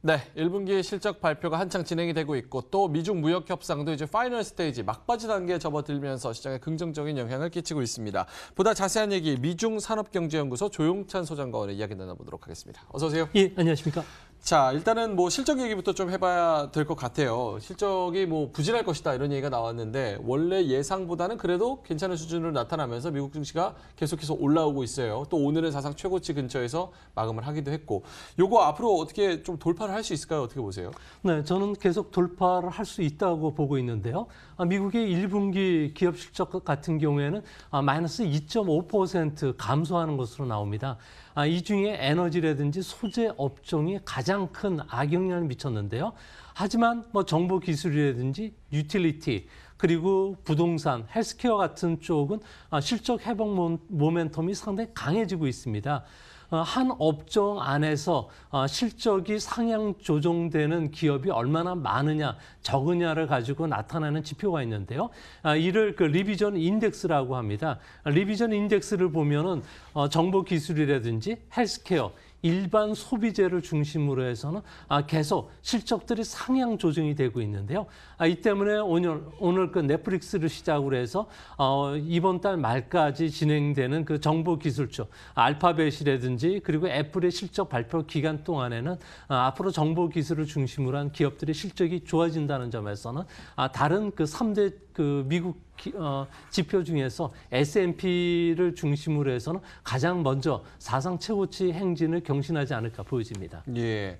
네, 1분기 실적 발표가 한창 진행이 되고 있고 또 미중 무역 협상도 이제 파이널 스테이지 막바지 단계에 접어들면서 시장에 긍정적인 영향을 끼치고 있습니다. 보다 자세한 얘기 미중 산업경제연구소 조용찬 소장과 오늘 이야기 나눠보도록 하겠습니다. 어서 오세요. 예, 안녕하십니까? 자, 일단은 실적 얘기부터 좀 해봐야 될 것 같아요. 실적이 부진할 것이다 이런 얘기가 나왔는데 원래 예상보다는 그래도 괜찮은 수준으로 나타나면서 미국 증시가 계속해서 올라오고 있어요. 또 오늘은 사상 최고치 근처에서 마감을 하기도 했고 요거 앞으로 어떻게 좀 돌파를 할 수 있을까요? 어떻게 보세요? 네, 저는 계속 돌파를 할 수 있다고 보고 있는데요. 미국의 1분기 기업 실적 같은 경우에는 마이너스 2.5% 감소하는 것으로 나옵니다. 이 중에 에너지라든지 소재 업종이 가장 큰 악영향을 미쳤는데요. 하지만 정보 기술이라든지 유틸리티 그리고 부동산, 헬스케어 같은 쪽은 실적 회복 모멘텀이 상당히 강해지고 있습니다. 한 업종 안에서 실적이 상향 조정되는 기업이 얼마나 많으냐, 적으냐를 가지고 나타나는 지표가 있는데요. 이를 리비전 인덱스라고 합니다. 리비전 인덱스를 보면은 정보 기술이라든지 헬스케어, 일반 소비재를 중심으로 해서는 계속 실적들이 상향 조정이 되고 있는데요. 이 때문에 오늘 넷플릭스를 시작으로 해서 이번 달 말까지 진행되는 정보 기술주, 알파벳이라든지 그리고 애플의 실적 발표 기간 동안에는 앞으로 정보 기술을 중심으로 한 기업들의 실적이 좋아진다는 점에서는 다른 3대 미국 지표 중에서 S&P를 중심으로 해서는 가장 먼저 사상 최고치 행진을 경신하지 않을까 보여집니다. 예.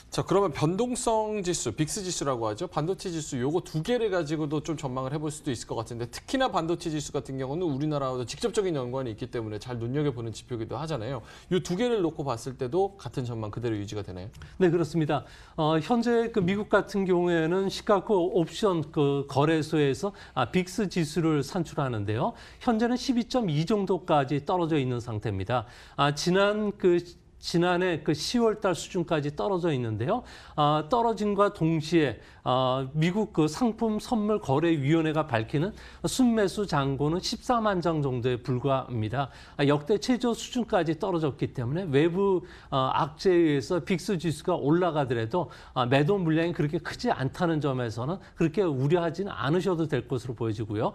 자, 그러면 변동성 지수, 빅스 지수라고 하죠. 반도체 지수 요거 두 개를 가지고도 좀 전망을 해볼 수도 있을 것 같은데 특히나 반도체 지수 같은 경우는 우리나라와도 직접적인 연관이 있기 때문에 잘 눈여겨보는 지표이기도 하잖아요. 이 두 개를 놓고 봤을 때도 같은 전망 그대로 유지가 되나요? 네, 그렇습니다. 현재 미국 같은 경우에는 시카고 옵션 거래소에서 빅스 지수를 산출하는데요. 현재는 12.2 정도까지 떨어져 있는 상태입니다. 지난해 10월 달 수준까지 떨어져 있는데요. 떨어짐과 동시에 미국 상품 선물 거래위원회가 밝히는 순매수 잔고는 14만 장 정도에 불과합니다. 역대 최저 수준까지 떨어졌기 때문에 외부 악재에 의해서 빅스 지수가 올라가더라도 매도 물량이 그렇게 크지 않다는 점에서는 그렇게 우려하지는 않으셔도 될 것으로 보여지고요.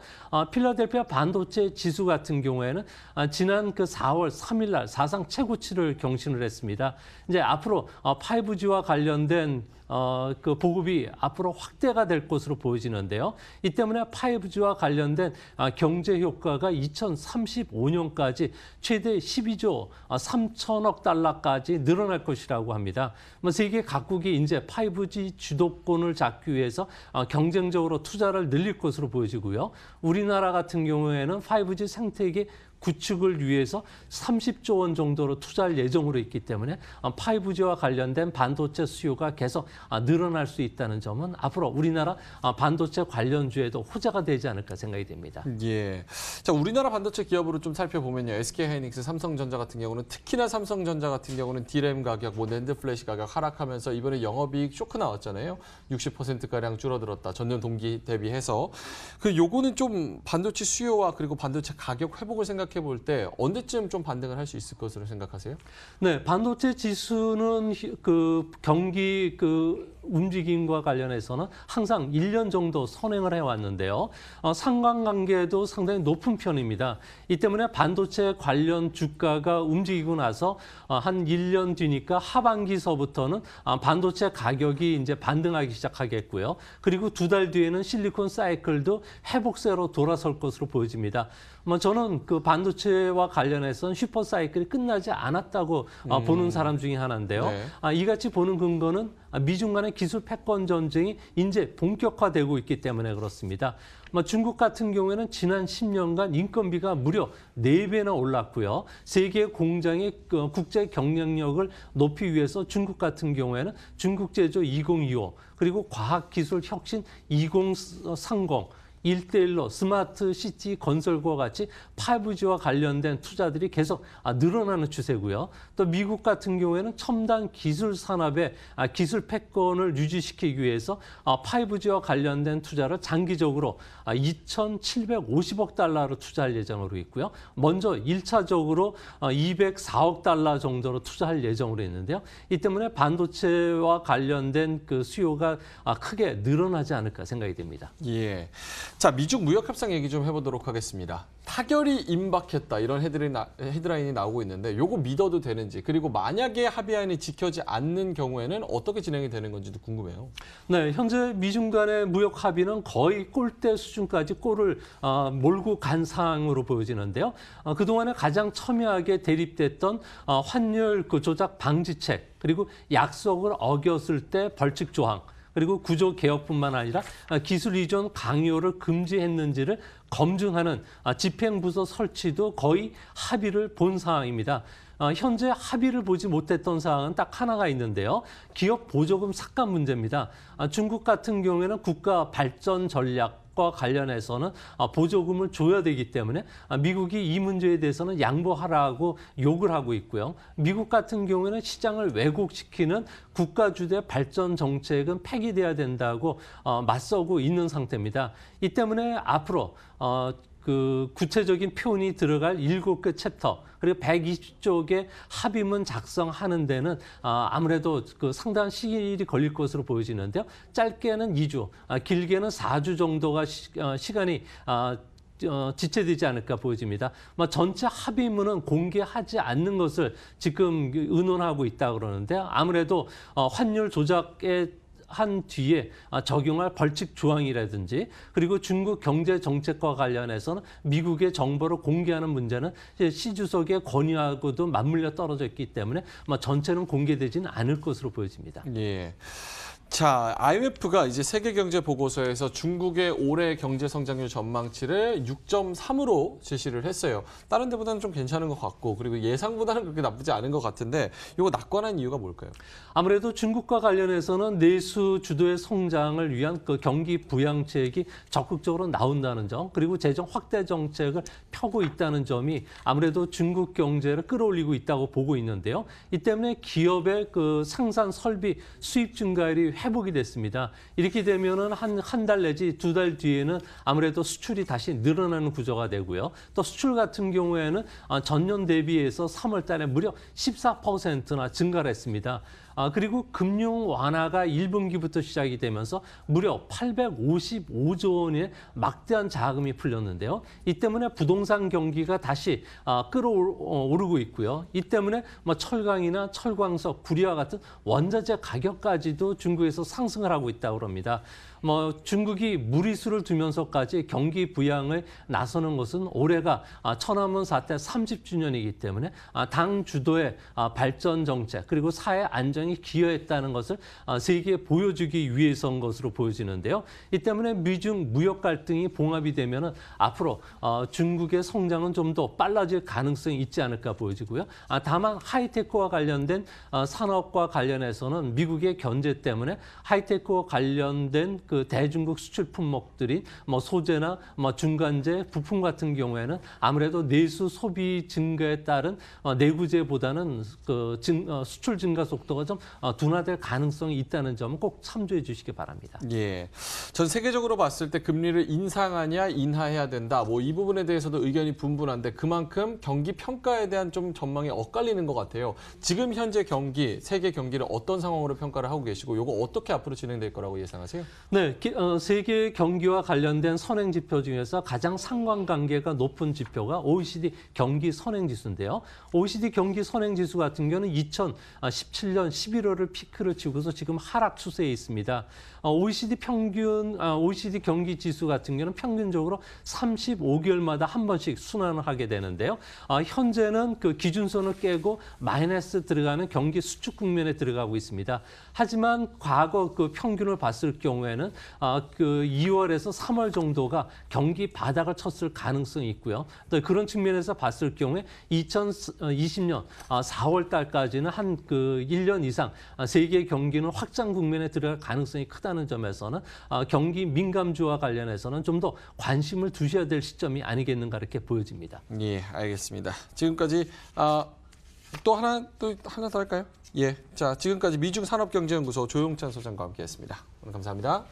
필라델피아 반도체 지수 같은 경우에는 지난 4월 3일 날 사상 최고치를 경신을 했습니다. 이제 앞으로 5G와 관련된 보급이 앞으로 확대가 될 것으로 보여지는데요. 이 때문에 5G와 관련된 경제 효과가 2035년까지 최대 12조 3천억 달러까지 늘어날 것이라고 합니다. 세계 각국이 이제 5G 주도권을 잡기 위해서 경쟁적으로 투자를 늘릴 것으로 보여지고요. 우리나라 같은 경우에는 5G 생태계 구축을 위해서 30조 원 정도로 투자할 예정으로 있기 때문에 5G와 관련된 반도체 수요가 계속 늘어날 수 있다는 점은 앞으로 우리나라 반도체 관련주에도 호재가 되지 않을까 생각이 됩니다. 예. 자, 우리나라 반도체 기업으로 좀 살펴보면요. SK하이닉스, 삼성전자 같은 경우는 특히나 삼성전자 같은 경우는 D램 가격, 낸드 플래시 가격 하락하면서 이번에 영업이익 쇼크 나왔잖아요. 60%가량 줄어들었다. 전년 동기 대비해서. 요거는 좀 반도체 수요와 그리고 반도체 가격 회복을 생각해 볼 때 언제쯤 좀 반등을 할 수 있을 것으로 생각하세요? 네, 반도체 지수는 경기 움직임과 관련해서는 항상 1년 정도 선행을 해왔는데요. 상관관계도 상당히 높은 편입니다. 이 때문에 반도체 관련 주가가 움직이고 나서 한 1년 뒤니까 하반기서부터는 반도체 가격이 이제 반등하기 시작하겠고요. 그리고 2달 뒤에는 실리콘 사이클도 회복세로 돌아설 것으로 보여집니다. 저는 반도체와 관련해서는 슈퍼 사이클이 끝나지 않았다고 보는 사람 중에 하나인데요. 네. 이같이 보는 근거는 미중 간의 기술 패권 전쟁이 이제 본격화되고 있기 때문에 그렇습니다. 중국 같은 경우에는 지난 10년간 인건비가 무려 4배나 올랐고요. 세계 공장의 국제 경쟁력을 높이기 위해서 중국 같은 경우에는 중국 제조 2025 그리고 과학기술 혁신 2030 1대1로 스마트 시티 건설과 같이 5G와 관련된 투자들이 계속 늘어나는 추세고요. 또 미국 같은 경우에는 첨단 기술 산업의 기술 패권을 유지시키기 위해서 5G와 관련된 투자를 장기적으로 2,750억 달러로 투자할 예정으로 있고요. 먼저 1차적으로 204억 달러 정도로 투자할 예정으로 있는데요. 이 때문에 반도체와 관련된 그 수요가 크게 늘어나지 않을까 생각이 됩니다. 예. 자, 미중 무역 협상 얘기 좀 해보도록 하겠습니다. 타결이 임박했다 이런 헤드라인이 나오고 있는데 요거 믿어도 되는지 그리고 만약에 합의안이 지켜지지 않는 경우에는 어떻게 진행이 되는 건지도 궁금해요. 네, 현재 미중 간의 무역 합의는 거의 골대 수준까지 골을 몰고 간 상황으로 보여지는데요. 그동안에 가장 첨예하게 대립됐던 환율 조작 방지책 그리고 약속을 어겼을 때 벌칙 조항 그리고 구조 개혁뿐만 아니라 기술 이전 강요를 금지했는지를 검증하는 집행부서 설치도 거의 합의를 본 상황입니다. 현재 합의를 보지 못했던 사항은 딱 하나가 있는데요. 기업 보조금 삭감 문제입니다. 중국 같은 경우에는 국가 발전 전략과 관련해서는 보조금을 줘야 되기 때문에 미국이 이 문제에 대해서는 양보하라고 욕을 하고 있고요. 미국 같은 경우에는 시장을 왜곡시키는 국가 주대 발전 정책은 폐기돼야 된다고 맞서고 있는 상태입니다. 이 때문에 앞으로 그 구체적인 표현이 들어갈 7개 챕터 그리고 120쪽의 합의문 작성하는 데는 아무래도 그 상당한 시일이 걸릴 것으로 보여지는데요. 짧게는 2주, 길게는 4주 정도가 시간이 지체되지 않을까 보여집니다. 전체 합의문은 공개하지 않는 것을 지금 의논하고 있다 그러는데 아무래도 환율 조작에 한 뒤에 적용할 벌칙 조항이라든지 그리고 중국 경제 정책과 관련해서는 미국의 정보를 공개하는 문제는 시 주석의 권유하고도 맞물려 떨어져 있기 때문에 전체는 공개되지는 않을 것으로 보여집니다. 예. 자, IMF가 이제 세계경제보고서에서 중국의 올해 경제 성장률 전망치를 6.3으로 제시를 했어요. 다른 데보다는 좀 괜찮은 것 같고 그리고 예상보다는 그렇게 나쁘지 않은 것 같은데 이거 낙관한 이유가 뭘까요? 아무래도 중국과 관련해서는 내수 주도의 성장을 위한 그 경기 부양책이 적극적으로 나온다는 점 그리고 재정 확대 정책을 펴고 있다는 점이 아무래도 중국 경제를 끌어올리고 있다고 보고 있는데요. 이 때문에 기업의 그 생산 설비 수입 증가율이 회복이 됐습니다. 이렇게 되면은 한 달 내지 2달 뒤에는 아무래도 수출이 다시 늘어나는 구조가 되고요. 또 수출 같은 경우에는 전년 대비해서 3월 달에 무려 14%나 증가를 했습니다. 그리고 금융 완화가 1분기부터 시작이 되면서 무려 855조 원의 막대한 자금이 풀렸는데요. 이 때문에 부동산 경기가 다시 끌어오르고 있고요. 이 때문에 철강이나 철광석, 구리와 같은 원자재 가격까지도 중국에서 상승을 하고 있다고 합니다. 중국이 무리수를 두면서까지 경기 부양을 나서는 것은 올해가 천안문 사태 30주년이기 때문에 당 주도의 발전 정책 그리고 사회 안정이 기여했다는 것을 세계에 보여주기 위해서인 것으로 보여지는데요. 이 때문에 미중 무역 갈등이 봉합이 되면 앞으로 중국의 성장은 좀 더 빨라질 가능성이 있지 않을까 보여지고요. 다만 하이테크와 관련된 산업과 관련해서는 미국의 견제 때문에 하이테크와 관련된 그 대중국 수출 품목들이 소재나 중간재, 부품 같은 경우에는 아무래도 내수 소비 증가에 따른 내구재보다는 그 수출 증가 속도가 좀 둔화될 가능성이 있다는 점은 꼭 참조해 주시기 바랍니다. 예, 전 세계적으로 봤을 때 금리를 인상하냐 인하해야 된다. 이 부분에 대해서도 의견이 분분한데 그만큼 경기 평가에 대한 좀 전망이 엇갈리는 것 같아요. 지금 현재 경기, 세계 경기를 어떤 상황으로 평가를 하고 계시고 이거 어떻게 앞으로 진행될 거라고 예상하세요? 네, 세계 경기와 관련된 선행 지표 중에서 가장 상관관계가 높은 지표가 OECD 경기 선행 지수인데요. OECD 경기 선행 지수 같은 경우는 2017년 11월을 피크를 치고서 지금 하락 추세에 있습니다. OECD 경기 지수 같은 경우는 평균적으로 35개월마다 한 번씩 순환을 하게 되는데요. 현재는 그 기준선을 깨고 마이너스 들어가는 경기 수축 국면에 들어가고 있습니다. 하지만 과거 그 평균을 봤을 경우에는 그 2월에서 3월 정도가 경기 바닥을 쳤을 가능성이 있고요. 또 그런 측면에서 봤을 경우에 2020년 4월 달까지는 한 그 1년 이상 세계 경기는 확장 국면에 들어갈 가능성이 크다는 점에서는 경기 민감주와 관련해서는 좀 더 관심을 두셔야 될 시점이 아니겠는가 이렇게 보여집니다. 예, 알겠습니다. 지금까지 또 하나 더 할까요? 예, 자 지금까지 미중산업경제연구소 조용찬 소장과 함께했습니다. 오늘 감사합니다.